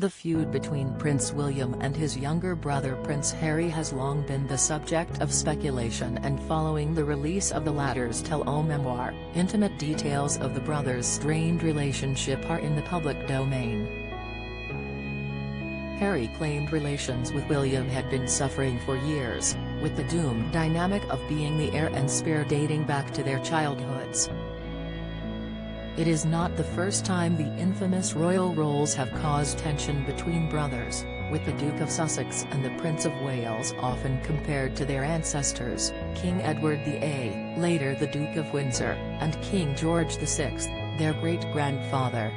The feud between Prince William and his younger brother Prince Harry has long been the subject of speculation, and following the release of the latter's tell-all memoir, intimate details of the brothers' strained relationship are in the public domain. Harry claimed relations with William had been suffering for years, with the doomed dynamic of being the heir and spare dating back to their childhoods. It is not the first time the infamous royal roles have caused tension between brothers, with the Duke of Sussex and the Prince of Wales often compared to their ancestors, King Edward VIII, later the Duke of Windsor, and King George VI, their great-grandfather.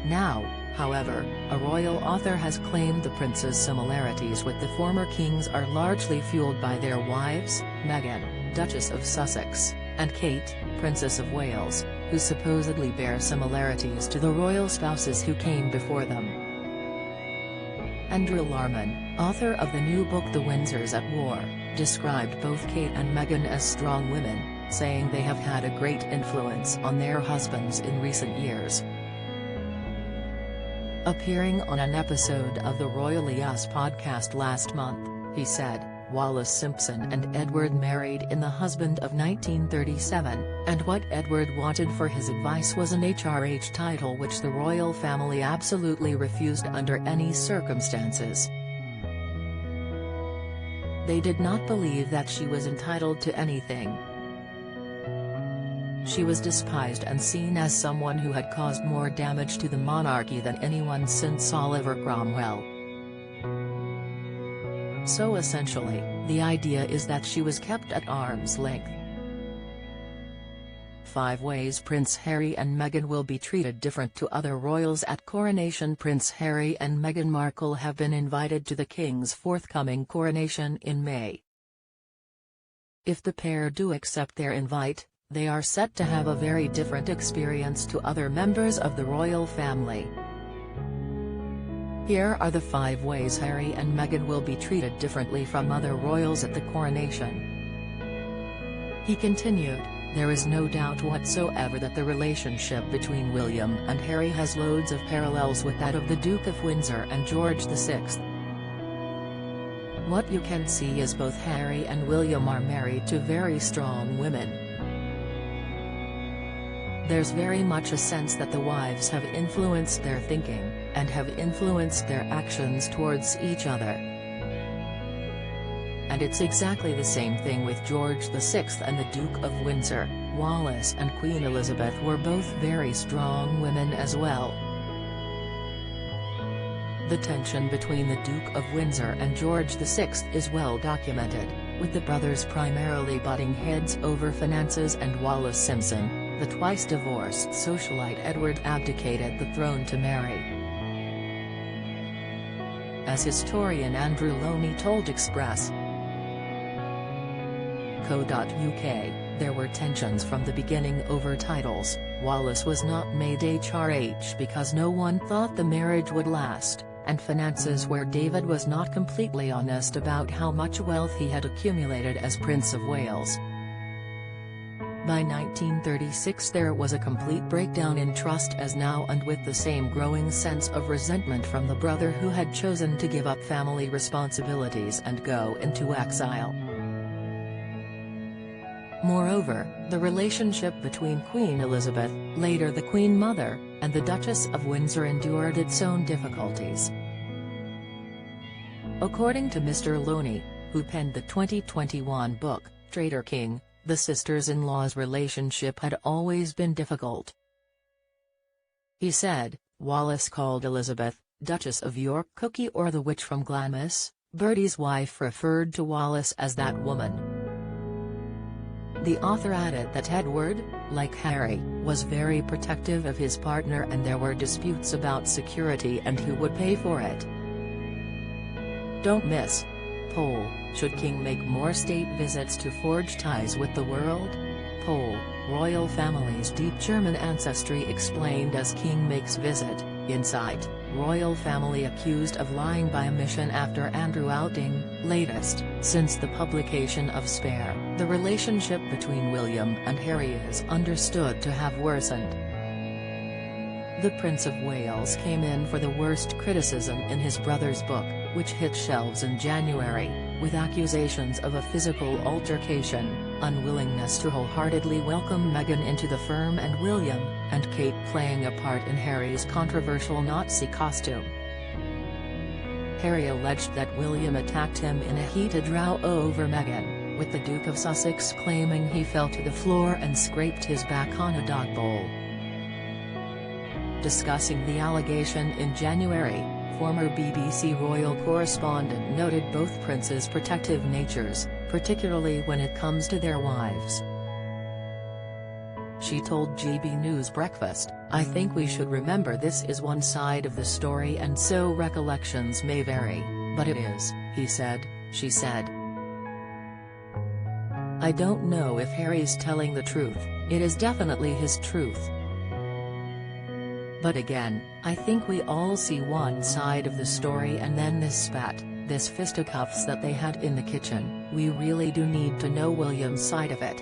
Now, however, a royal author has claimed the prince's similarities with the former kings are largely fueled by their wives, Meghan, Duchess of Sussex, and Kate, Princess of Wales, who supposedly bear similarities to the royal spouses who came before them. Andrew Larman, author of the new book The Windsors at War, described both Kate and Meghan as strong women, saying they have had a great influence on their husbands in recent years. Appearing on an episode of the Royally Us podcast last month, he said, Wallis Simpson and Edward married in the husband of 1937, and what Edward wanted for his advice was an HRH title which the royal family absolutely refused under any circumstances. They did not believe that she was entitled to anything. She was despised and seen as someone who had caused more damage to the monarchy than anyone since Oliver Cromwell. So essentially, the idea is that she was kept at arm's length. 5 ways Prince Harry and Meghan will be treated different to other royals at coronation. Prince Harry and Meghan Markle have been invited to the King's forthcoming coronation in May. If the pair do accept their invite, they are set to have a very different experience to other members of the royal family. Here are the 5 ways Harry and Meghan will be treated differently from other royals at the coronation. He continued, there is no doubt whatsoever that the relationship between William and Harry has loads of parallels with that of the Duke of Windsor and George VI. What you can see is both Harry and William are married to very strong women. There's very much a sense that the wives have influenced their thinking, and have influenced their actions towards each other. And it's exactly the same thing with George VI and the Duke of Windsor. Wallis and Queen Elizabeth were both very strong women as well. The tension between the Duke of Windsor and George VI is well documented, with the brothers primarily butting heads over finances, and Wallis Simpson, the twice-divorced socialite Edward, abdicated the throne to Mary. As historian Andrew Loney told Express.co.uk, there were tensions from the beginning over titles. Wallis was not made HRH because no one thought the marriage would last, and finances where David was not completely honest about how much wealth he had accumulated as Prince of Wales. By 1936 there was a complete breakdown in trust as now, and with the same growing sense of resentment from the brother who had chosen to give up family responsibilities and go into exile. Moreover, the relationship between Queen Elizabeth, later the Queen Mother, and the Duchess of Windsor endured its own difficulties. According to Mr. Loney, who penned the 2021 book, Traitor King, the sisters-in-law's relationship had always been difficult. He said, Wallis called Elizabeth, Duchess of York Cookie or the witch from Glamis. Bertie's wife referred to Wallis as that woman. The author added that Edward, like Harry, was very protective of his partner, and there were disputes about security and who would pay for it. Don't miss. Poll, should King make more state visits to forge ties with the world? Poll, royal family's deep German ancestry explained as King makes visit. Insight, royal family accused of lying by omission after Andrew outing. Latest, since the publication of Spare, the relationship between William and Harry is understood to have worsened. The Prince of Wales came in for the worst criticism in his brother's book, which hit shelves in January, with accusations of a physical altercation, unwillingness to wholeheartedly welcome Meghan into the firm, and William and Kate playing a part in Harry's controversial Nazi costume. Harry alleged that William attacked him in a heated row over Meghan, with the Duke of Sussex claiming he fell to the floor and scraped his back on a dog bowl. Discussing the allegation in January, former BBC royal correspondent noted both princes' protective natures, particularly when it comes to their wives. She told GB News Breakfast, "I think we should remember this is one side of the story, and so recollections may vary, but it is," he said, she said. "I don't know if Harry's telling the truth, it is definitely his truth. But again, I think we all see one side of the story, and then this spat, this fisticuffs that they had in the kitchen, we really do need to know William's side of it.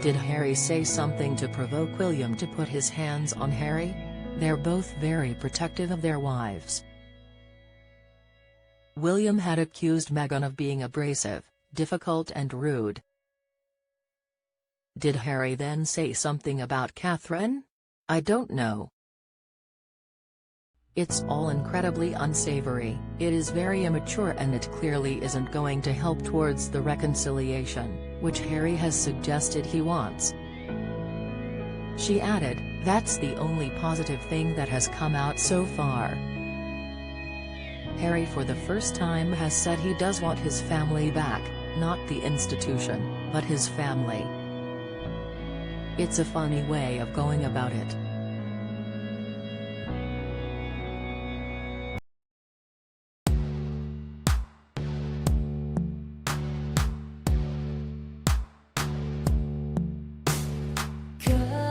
Did Harry say something to provoke William to put his hands on Harry? They're both very protective of their wives." William had accused Meghan of being abrasive, difficult and rude. Did Harry then say something about Catherine? I don't know. It's all incredibly unsavory, it is very immature, and it clearly isn't going to help towards the reconciliation, which Harry has suggested he wants. She added, "That's the only positive thing that has come out so far." Harry for the first time has said he does want his family back, not the institution, but his family. It's a funny way of going about it. Good.